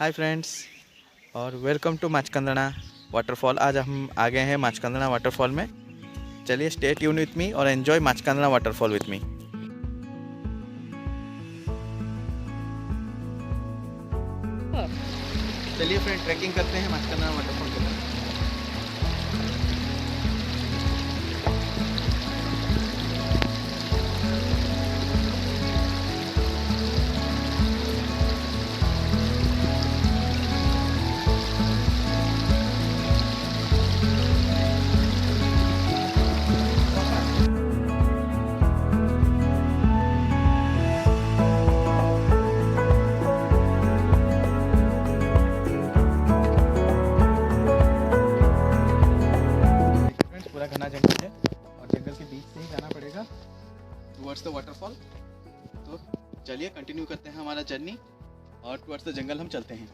Hi friends और welcome to माचकंदना waterfall. आज हम आ गए हैं माचकंदना वाटरफॉल में। चलिए स्टे ट्यून विथ मी और एंजॉय माचकंदना वाटरफॉल विथ मी। चलिए फ्रेंड ट्रैकिंग करते हैं माचकंदना वाटरफॉल के पास। पूरा घना जंगल है और जंगल के बीच से ही जाना पड़ेगा टुवर्ड्स द वाटरफॉल। तो चलिए कंटिन्यू करते हैं हमारा जर्नी और टुवर्ड्स द जंगल हम चलते हैं।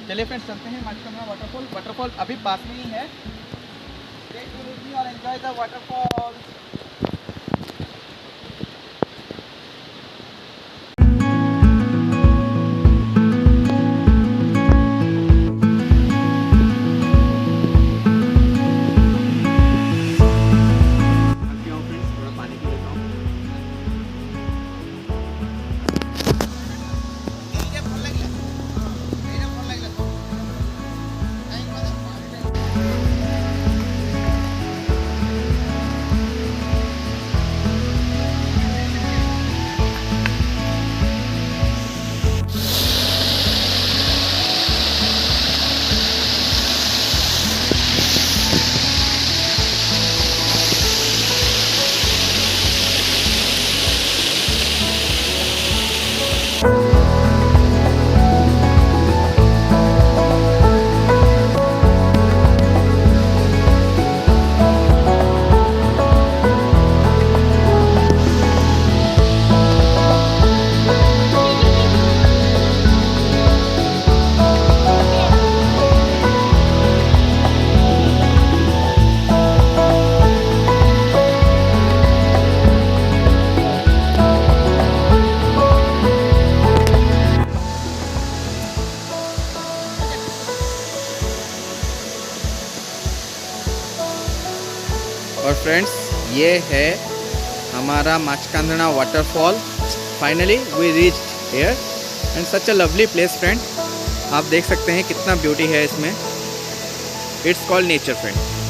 चलिए फ्रेंड्स चलते हैं माचकंदना वाटरफॉल। वाटरफॉल अभी पास में ही है। स्टे ट्यून विथ मी और एंजॉय द वाटरफॉल। और फ्रेंड्स ये है हमारा माचकंदना waterfall. Finally we reached here and such a lovely place friend. आप देख सकते हैं कितना ब्यूटी है इसमें। It's called nature friend.